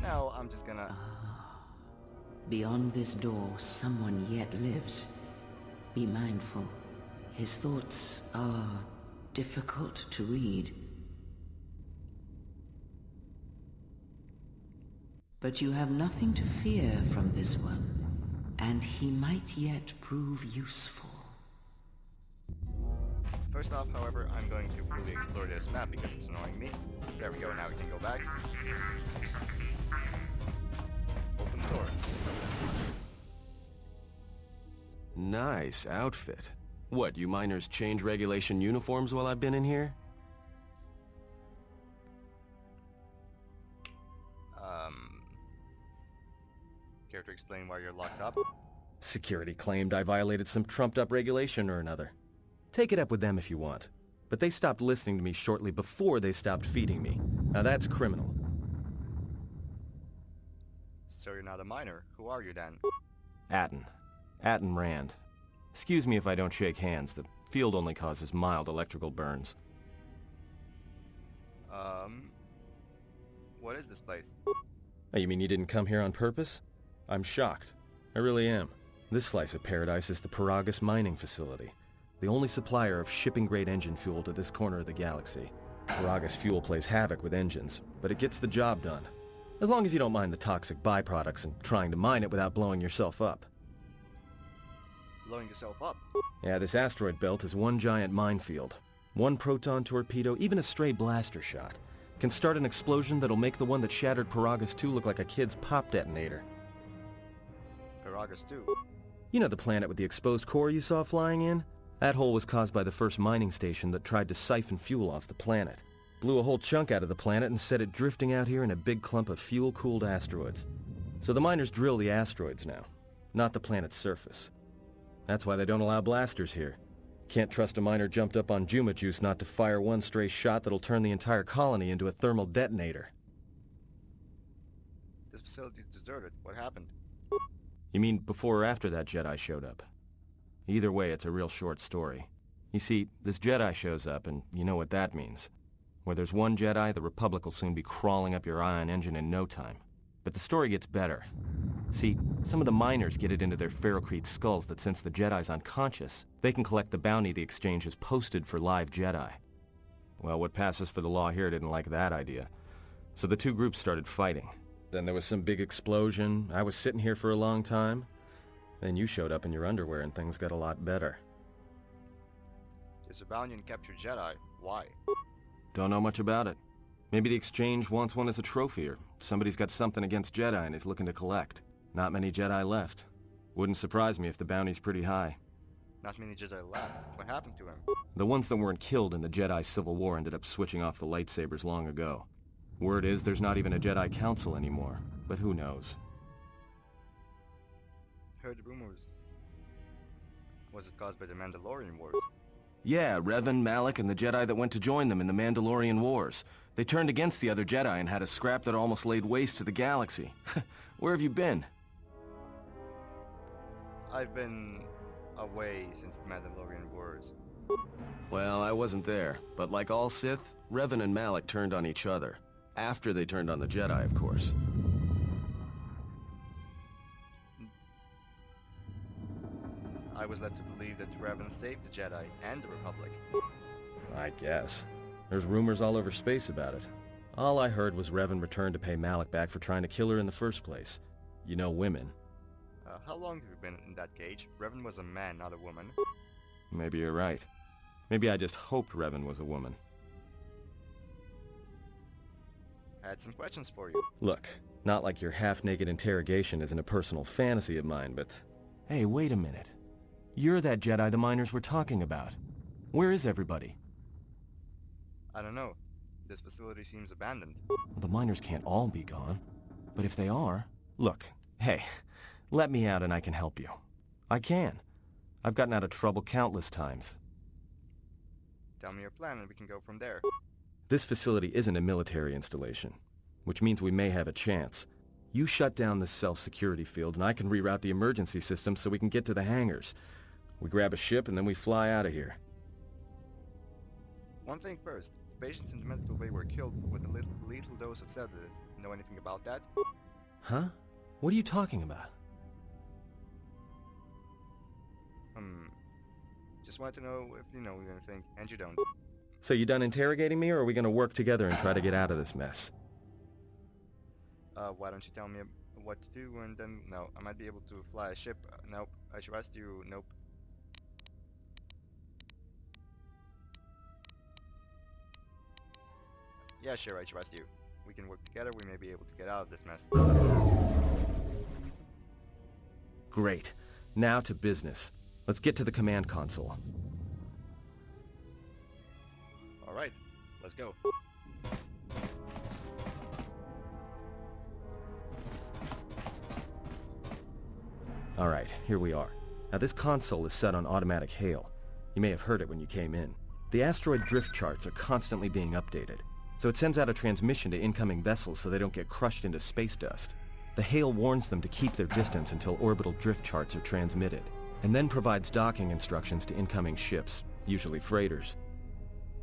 Now I'm just gonna... Beyond this door, someone yet lives. Be mindful. His thoughts are difficult to read. But you have nothing to fear from this one, and he might yet prove useful. First off, however, I'm going to fully explore this map because it's annoying me. There we go, now we can go back. Open the door. Nice outfit. What, you miners change regulation uniforms while I've been in here? Care to explain why you're locked up? Security claimed I violated some trumped-up regulation or another. Take it up with them if you want. But they stopped listening to me shortly before they stopped feeding me. Now that's criminal. So you're not a miner. Who are you then? Atton. Atton Rand. Excuse me if I don't shake hands. The field only causes mild electrical burns. What is this place? Oh, you mean you didn't come here on purpose? I'm shocked. I really am. This slice of paradise is the Paragus mining facility, the only supplier of shipping-grade engine fuel to this corner of the galaxy. Paragus fuel plays havoc with engines, but it gets the job done. As long as you don't mind the toxic byproducts and trying to mine it without blowing yourself up. Blowing yourself up? Yeah, this asteroid belt is one giant minefield. One proton torpedo, even a stray blaster shot, can start an explosion that'll make the one that shattered Paragus 2 look like a kid's pop detonator. Paragus 2? You know the planet with the exposed core you saw flying in? That hole was caused by the first mining station that tried to siphon fuel off the planet. Blew a whole chunk out of the planet and set it drifting out here in a big clump of fuel-cooled asteroids. So the miners drill the asteroids now, not the planet's surface. That's why they don't allow blasters here. Can't trust a miner jumped up on Juma Juice not to fire one stray shot that'll turn the entire colony into a thermal detonator. This facility is deserted. What happened? You mean before or after that Jedi showed up? Either way, it's a real short story. You see, this Jedi shows up, and you know what that means. Where there's one Jedi, the Republic will soon be crawling up your ion engine in no time. But the story gets better. See, some of the miners get it into their ferrocrete skulls that since the Jedi's unconscious, they can collect the bounty the exchange has posted for live Jedi. Well, what passes for the law here didn't like that idea. So the two groups started fighting. Then there was some big explosion. I was sitting here for a long time. Then you showed up in your underwear and things got a lot better. This rebellion captured Jedi. Why? Don't know much about it. Maybe the exchange wants one as a trophy, or somebody's got something against Jedi and is looking to collect. Not many Jedi left. Wouldn't surprise me if the bounty's pretty high. Not many Jedi left. What happened to him? The ones that weren't killed in the Jedi Civil War ended up switching off the lightsabers long ago. Word is there's not even a Jedi Council anymore, but who knows? Heard rumors. Was it caused by the Mandalorian Wars? Yeah, Revan, Malak, and the Jedi that went to join them in the Mandalorian Wars. They turned against the other Jedi and had a scrap that almost laid waste to the galaxy. Where have you been? I've been away since the Mandalorian Wars. Well, I wasn't there, but like all Sith, Revan and Malak turned on each other. After they turned on the Jedi, of course. I was led to believe that Revan saved the Jedi and the Republic. I guess. There's rumors all over space about it. All I heard was Revan returned to pay Malak back for trying to kill her in the first place. You know women. How long have you been in that cage? Revan was a man, not a woman. Maybe you're right. Maybe I just hoped Revan was a woman. I had some questions for you. Look, not like your half-naked interrogation isn't a personal fantasy of mine, but... Hey, wait a minute. You're that Jedi the miners were talking about. Where is everybody? I don't know. This facility seems abandoned. The miners can't all be gone. But if they are... Look, hey, let me out and I can help you. I can. I've gotten out of trouble countless times. Tell me your plan and we can go from there. This facility isn't a military installation, which means we may have a chance. You shut down this cell security field and I can reroute the emergency system so we can get to the hangars. We grab a ship and then we fly out of here. One thing first. patients in the medical bay were killed with a lethal dose of sedatives. Know anything about that? Huh? What are you talking about? Just wanted to know if you know anything, and you don't. So you done interrogating me, or are we gonna work together and try to get out of this mess? Why don't you tell me what to do, and then, no, I might be able to fly a ship. Nope, I trust you, nope. Yeah, sure, I trust you. We can work together, we may be able to get out of this mess. Great. Now to business. Let's get to the command console. Alright, let's go. Alright, here we are. Now this console is set on automatic hail. You may have heard it when you came in. The asteroid drift charts are constantly being updated, so it sends out a transmission to incoming vessels so they don't get crushed into space dust. The hail warns them to keep their distance until orbital drift charts are transmitted, and then provides docking instructions to incoming ships, usually freighters.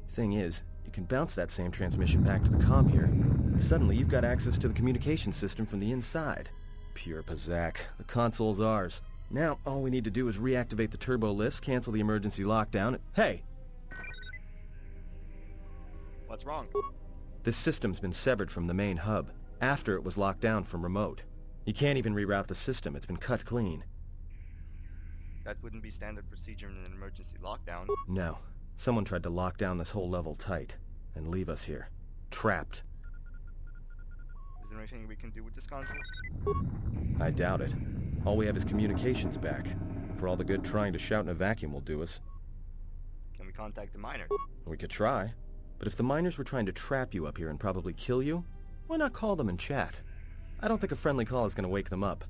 Thing is, you can bounce that same transmission back to the comm here. Suddenly you've got access to the communication system from the inside. Pure Pazak. The console's ours. Now, all we need to do is reactivate the turbo lifts, cancel the emergency lockdown. Hey! What's wrong? This system's been severed from the main hub, after it was locked down from remote. You can't even reroute the system, it's been cut clean. That wouldn't be standard procedure in an emergency lockdown. No. Someone tried to lock down this whole level tight, and leave us here. Trapped. Is there anything we can do with this console? I doubt it. All we have is communications back. For all the good trying to shout in a vacuum will do us. Can we contact the miners? We could try. But if the miners were trying to trap you up here and probably kill you, why not call them and chat? I don't think a friendly call is going to wake them up.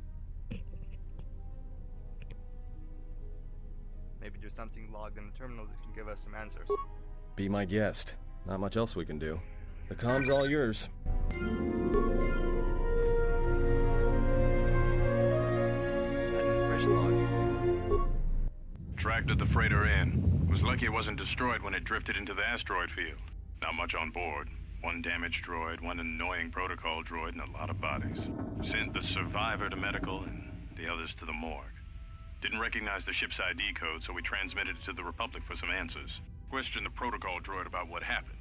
Maybe there's something logged in the terminal that can give us some answers. Be my guest. Not much else we can do. The comm's all yours. Administration logs. Tracked the freighter in. Was lucky it wasn't destroyed when it drifted into the asteroid field. Not much on board. One damaged droid, one annoying protocol droid, and a lot of bodies. Sent the survivor to medical and the others to the morgue. Didn't recognize the ship's ID code, so we transmitted it to the Republic for some answers. Questioned the protocol droid about what happened.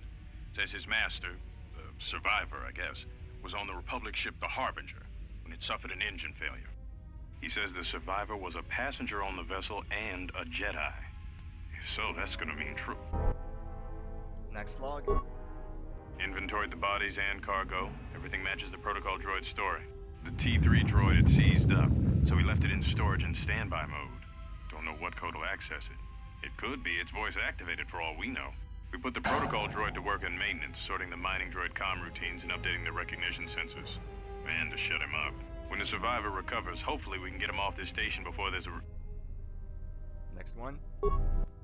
Says his master, the survivor, I guess, was on the Republic ship the Harbinger when it suffered an engine failure. He says the survivor was a passenger on the vessel and a Jedi. If so, that's gonna mean true. Next log. Inventoried the bodies and cargo. Everything matches the protocol droid's story. The T3 droid had seized up, so we left it in storage in standby mode. Don't know what code will access it. It could be it's voice activated for all we know. We put the protocol droid to work in maintenance, sorting the mining droid comm routines and updating the recognition sensors. Man, to shut him up. When the survivor recovers, hopefully we can get him off this station before there's a Next one.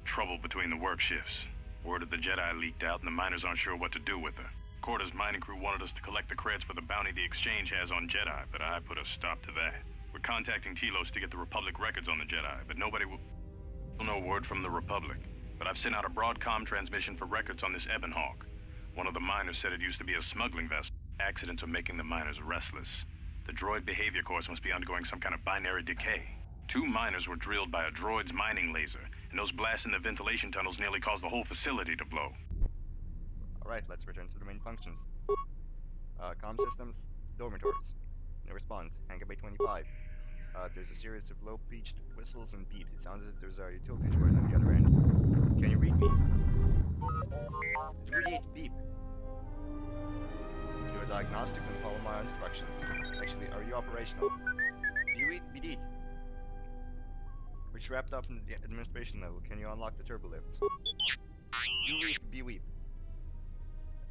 trouble between the work shifts. Word of the Jedi leaked out and the miners aren't sure what to do with her. Quarter's mining crew wanted us to collect the creds for the bounty the Exchange has on Jedi, but I put a stop to that. We're contacting Telos to get the Republic records on the Jedi, but nobody will... No word from the Republic. But I've sent out a broadcom transmission for records on this Ebon Hawk. One of the miners said it used to be a smuggling vessel. Accidents are making the miners restless. The droid behavior course must be undergoing some kind of binary decay. 2 miners were drilled by a droid's mining laser, and those blasts in the ventilation tunnels nearly caused the whole facility to blow. Alright, let's return to the main functions. Comm systems, dormitories. No response, hangar bay 25. There's a series of low-pitched whistles and beeps. It sounds as if there's a utility droid on the other end. Can you read me? It's really beep. Do a diagnostic and follow my instructions. Actually, are you operational? Do you read BD? Which wrapped up in the administration level. Can you unlock the turbo lifts? You read B-weep.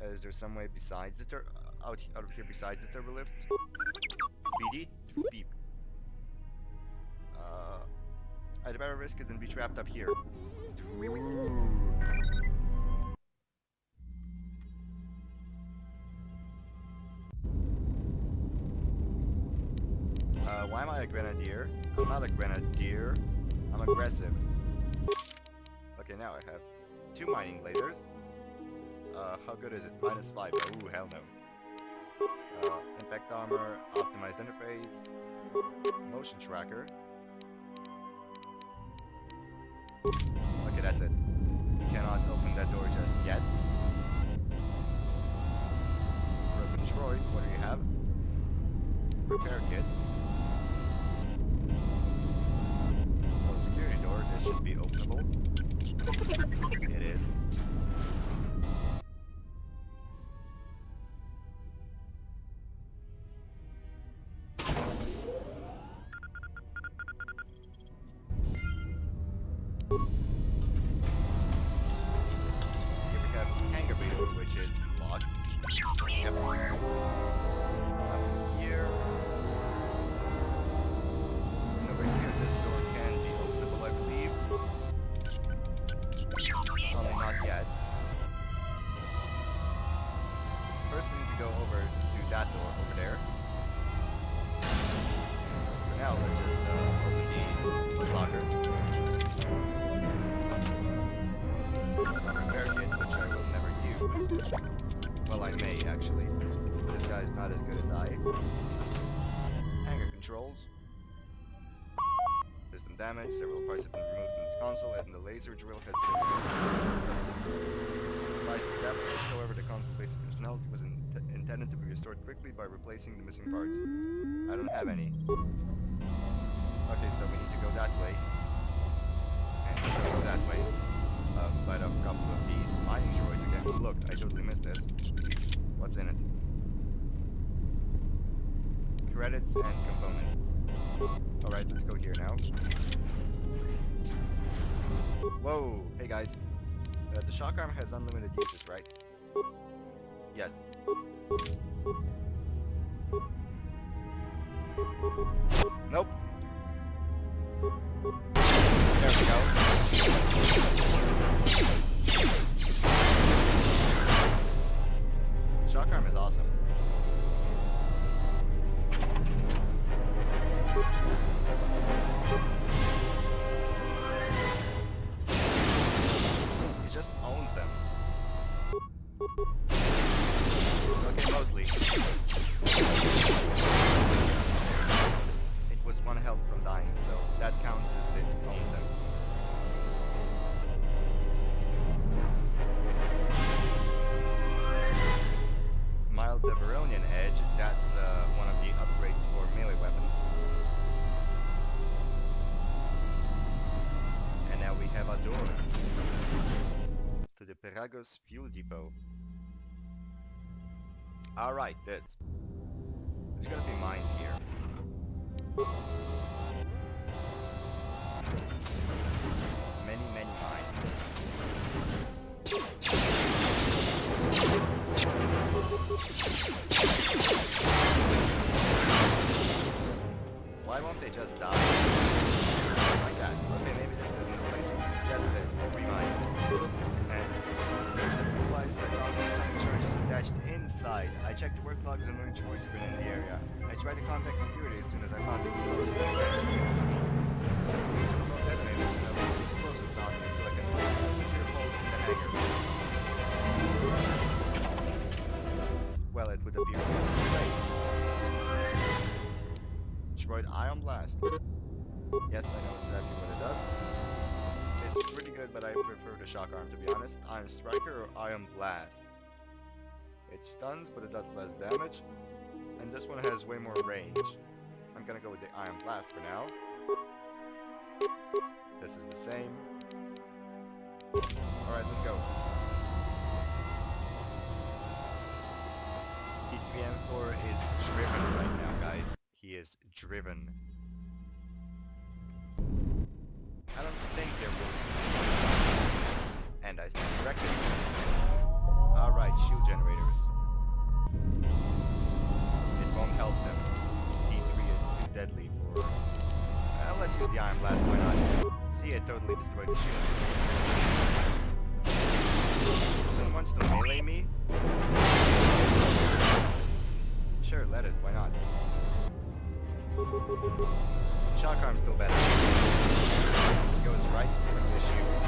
Is there some way besides the out of here besides the turbo lifts? BD? Beep. I'd better risk it than be trapped up here. Why am I a grenadier? I'm not a grenadier. I'm aggressive. Okay, now I have 2 mining lasers. How good is it? -5. Ooh, hell no. Impact armor, optimized interface, motion tracker. Okay, that's it. You cannot open that door just yet. Broken droid, what do you have? Repair kits. Oh, security door, this should be openable. It is. Here we have hangar bay door, which is locked. Yep. Up here. And over here, this door can be openable, I believe. Only not yet. First, we need to go over to that door over there. So for now, let's just open these lockers. Repair kit, which I will never use. Well, I may, actually. This guy's not as good as I. Hangar controls. System damage, several parts have been removed from this console, and the laser drill has been removed from the subsystems. Despite the sabotage, however, the console's basic functionality was intended to be restored quickly by replacing the missing parts. I don't have any. Okay, so we need to go that way. And so go that way. Light up a couple of these mining droids again. Look, I totally missed this. What's in it? Credits and components. Alright, let's go here now. Whoa! Hey guys. The shock arm has unlimited uses, right? Yes. Nope. There we go. Shock arm is awesome. He just owns them. Okay, mostly. It was one health from dying, so that counts as it owns them. Mild Deveronian Edge, that's one of the upgrades for melee weapons. And now we have a door to the Peragos Fuel Depot. Alright, this. There's gonna be mines here. Many, many mines. Why won't they just die? Like that. Okay, maybe this isn't the place. Yes, it is. 3 mines. And there's the fuel lines that found some charges attached inside. I checked work logs and learned choice been in the area. I tried to contact security as soon as I found explosives. Detonators and explosives on me so I can secure hold in the hangar. Well, it would appear too late. Droid Ion Blast. Yes, I know exactly what it does. It's pretty good, but I prefer the shock arm to be honest. Ion Striker or Ion Blast. It stuns, but it does less damage. And this one has way more range. I'm gonna go with the Ion Blast for now. This is the same. Alright, let's go. T3M4 is driven right now, guys. He is driven. I don't think there will be. And I stand corrected. Alright, shield generators. It won't help them. T3 is too deadly for... Well, let's use the Iron Blast, why not? See, it totally destroyed the shields. Someone wants to melee me? Sure, let it, why not? Shock arm's still better. It goes right through the shield.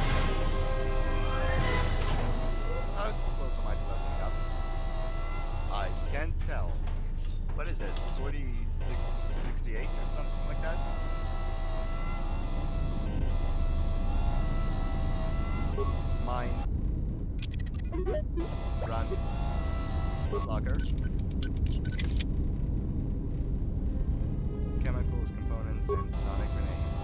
was close, I might be leveling up. I can't tell. What is that? 46 or 68 or something like that? Mine. Run. Footlocker. Chemicals, components, and sonic grenades.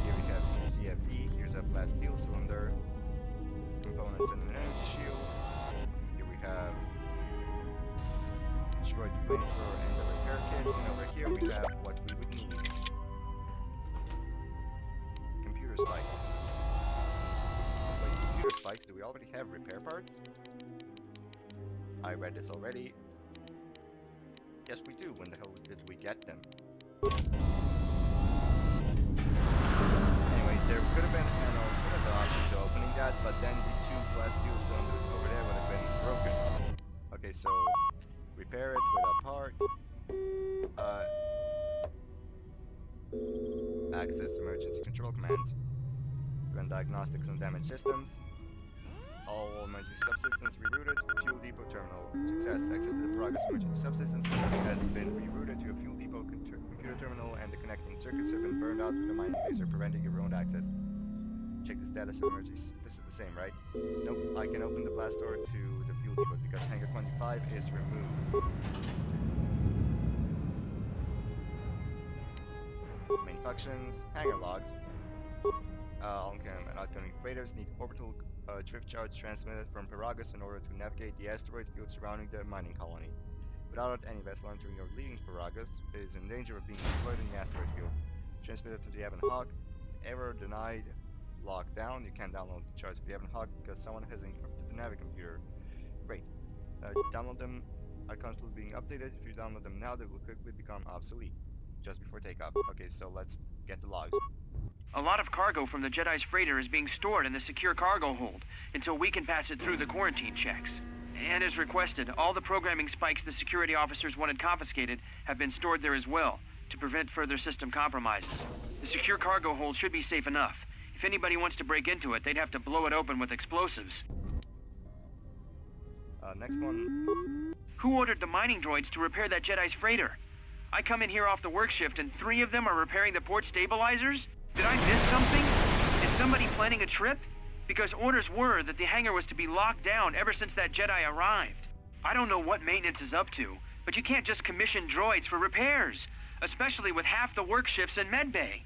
Here we have TCFD. Here's a blast steel cylinder. Components and an energy shield. Here we have destroyed flamethrower and the repair kit. And over here we have what we would need. Computer spikes. Wait, computer spikes? Do we already have repair parts? I read this already. Yes, we do. When the hell did we get them? Anyway, there could have been an alternative option to opening that, but then the two blast steel cylinders over there would have been broken. Okay, so repair it with a part. Access emergency control commands. Run diagnostics on damaged systems. All emergency subsystems rerouted. Fuel depot terminal. Success. Access to the progress emergency subsystems has been rerouted to a fuel depot computer terminal, and the connecting circuits have been burned out with a mining laser, preventing your own access. Check the status of emergency. This is the same, right? Nope. I can open the blast door to the fuel depot because hangar 25 is removed. Main functions. Hangar logs. Outgoing freighters need orbital drift charge transmitted from Paragus in order to navigate the asteroid field surrounding the mining colony. Without it, any vessel entering or leaving Paragus is in danger of being destroyed in the asteroid field. Transmitted to the Atton Hawk. Error denied. Locked down. You can't download the charts of the Atton Hawk because someone has encrypted the Navicomputer. Great. Download them are constantly being updated. If you download them now, they will quickly become obsolete just before takeoff. Okay, so let's get the logs. A lot of cargo from the Jedi's freighter is being stored in the secure cargo hold until we can pass it through the quarantine checks. And as requested, all the programming spikes the security officers wanted confiscated have been stored there as well, to prevent further system compromises. The secure cargo hold should be safe enough. If anybody wants to break into it, they'd have to blow it open with explosives. Next one. Who ordered the mining droids to repair that Jedi's freighter? I come in here off the work shift and 3 of them are repairing the port stabilizers? Did I miss something? Is somebody planning a trip? Because orders were that the hangar was to be locked down ever since that Jedi arrived. I don't know what maintenance is up to, but you can't just commission droids for repairs, especially with half the work shifts in medbay.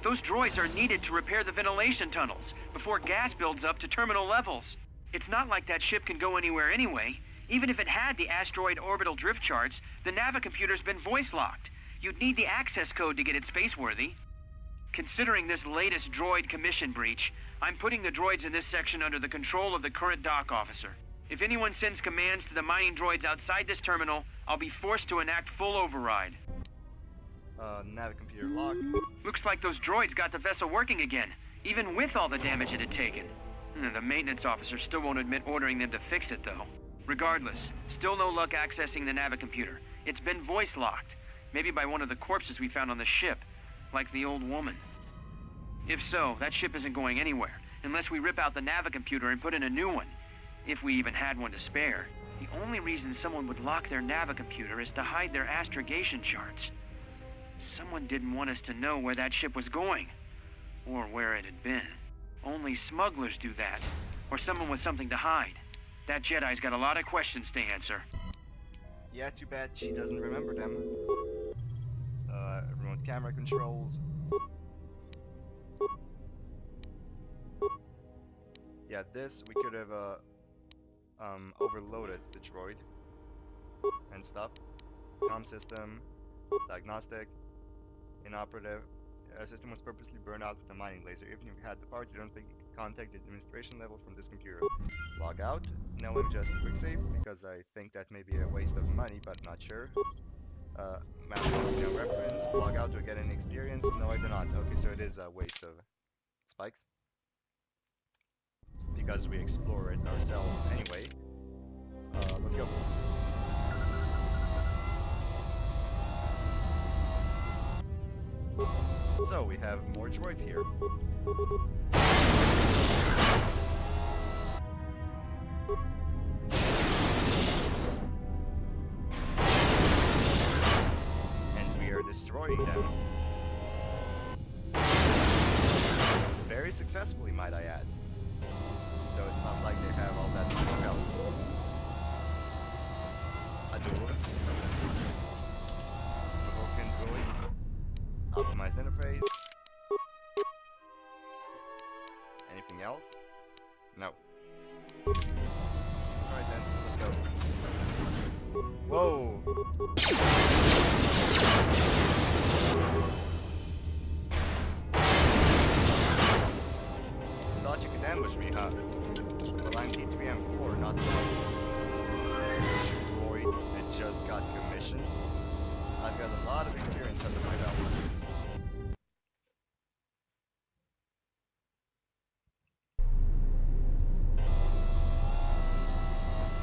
Those droids are needed to repair the ventilation tunnels before gas builds up to terminal levels. It's not like that ship can go anywhere anyway. Even if it had the asteroid orbital drift charts, the Navicomputer's been voice-locked. You'd need the access code to get it spaceworthy. Considering this latest droid commission breach, I'm putting the droids in this section under the control of the current dock officer. If anyone sends commands to the mining droids outside this terminal, I'll be forced to enact full override. Navicomputer lock. Looks like those droids got the vessel working again, even with all the damage it had taken. The maintenance officer still won't admit ordering them to fix it, though. Regardless, still no luck accessing the Navicomputer. It's been voice-locked, maybe by one of the corpses we found on the ship. Like the old woman. If so, that ship isn't going anywhere, unless we rip out the Navicomputer and put in a new one. If we even had one to spare. The only reason someone would lock their Navicomputer is to hide their astrogation charts. Someone didn't want us to know where that ship was going, or where it had been. Only smugglers do that, or someone with something to hide. That Jedi's got a lot of questions to answer. Yeah, too bad she doesn't remember them. Remote camera controls. Yeah, this we could have overloaded the droid and stuff. Comm system, diagnostic, inoperative. System was purposely burned out with a mining laser. Even if you had the parts, you don't think you could contact the administration level from this computer. Log out. No images and quick save, because I think that may be a waste of money, but not sure. Map reference. Log out to get any experience. No, I do not. Okay, so it is a waste of spikes. Because we explore it ourselves anyway. Let's go. So, we have more droids here. destroying them. Very successfully, might I add. Though it's not like they have all that much health. A door. Provoking droid. Optimized interface. Anything else? No. Alright then, let's go. Whoa! Thought you could ambush me, huh? Well, I'm T3M4, not some droid that just got commissioned. I've got a lot of experience under my belt.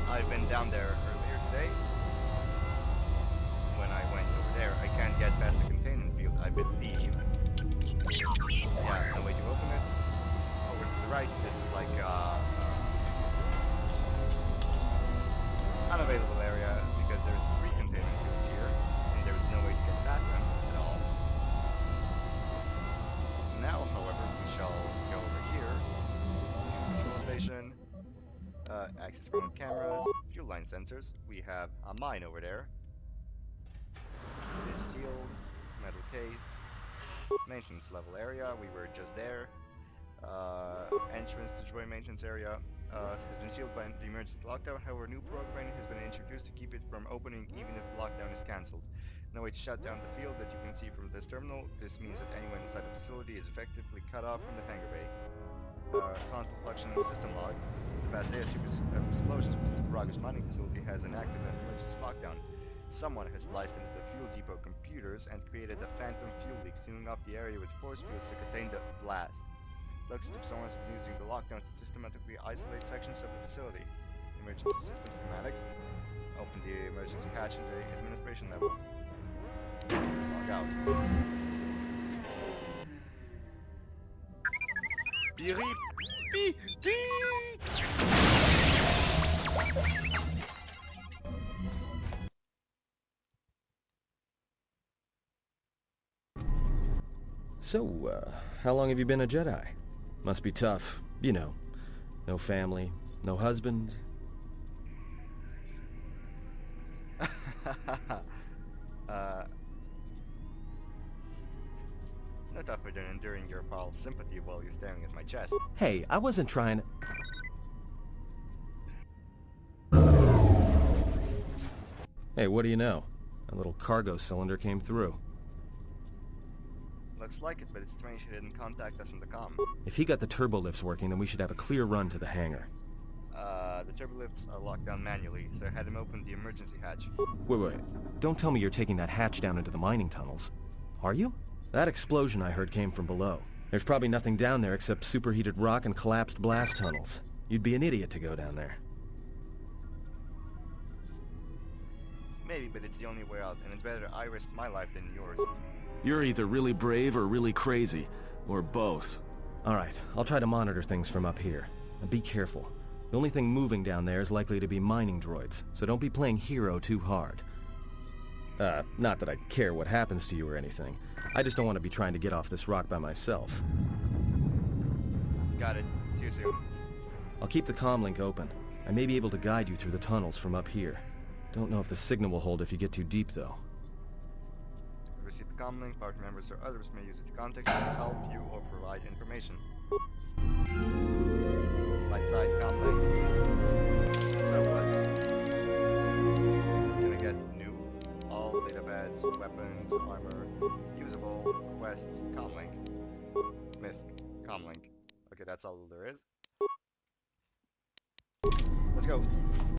I've been down there earlier today. When I went over there, I can't get past the containment field, I believe. Yeah, no way to open it. Over to the right, this is like unavailable area because there's 3 containment fields here, and there's no way to get past them at all. Now, however, we shall go over here. Control station. Access remote cameras, fuel line sensors. We have a mine over there. It is sealed, metal case, maintenance level area. We were just there. Entrance to droid maintenance area has been sealed by the emergency lockdown. However, new programming has been introduced to keep it from opening even if the lockdown is cancelled. No way to shut down the field that you can see from this terminal. This means that anyone inside the facility is effectively cut off from the hangar bay. Constant fluctuation system log. The past day, a series of explosions within the Rogers mining facility has enacted an emergency lockdown. Someone has sliced into the fuel depot computers and created a phantom fuel leak, sealing off the area with force fields to contain the blast. Looks as if someone has been using the lockdown to systematically isolate sections of the facility. Emergency system schematics. Open the emergency hatch in the administration level. Log out. So, how long have you been a Jedi? Must be tough, you know. No family, no husband. No tougher than enduring your pal's sympathy while you're staring at my chest. Hey, I wasn't trying... Hey, what do you know? A little cargo cylinder came through. Looks like it, but it's strange he didn't contact us on the comm. If he got the turbo lifts working, then we should have a clear run to the hangar. The turbo lifts are locked down manually, so I had him open the emergency hatch. Wait. Don't tell me you're taking that hatch down into the mining tunnels. Are you? That explosion I heard came from below. There's probably nothing down there except superheated rock and collapsed blast tunnels. You'd be an idiot to go down there. Maybe, but it's the only way out, and it's better I risk my life than yours. You're either really brave or really crazy. Or both. Alright, I'll try to monitor things from up here. And be careful. The only thing moving down there is likely to be mining droids, so don't be playing hero too hard. Not that I care what happens to you or anything. I just don't want to be trying to get off this rock by myself. Got it. See you soon. I'll keep the comm link open. I may be able to guide you through the tunnels from up here. Don't know if the signal will hold if you get too deep, though. Receive the comm link. Party members or others may use it to contact you, help you, or provide information. Light side comm link. So what's gonna get new? All data pads, weapons, armor, usable, quests, comm link. Missed, comm link. Okay, that's all there is. Let's go.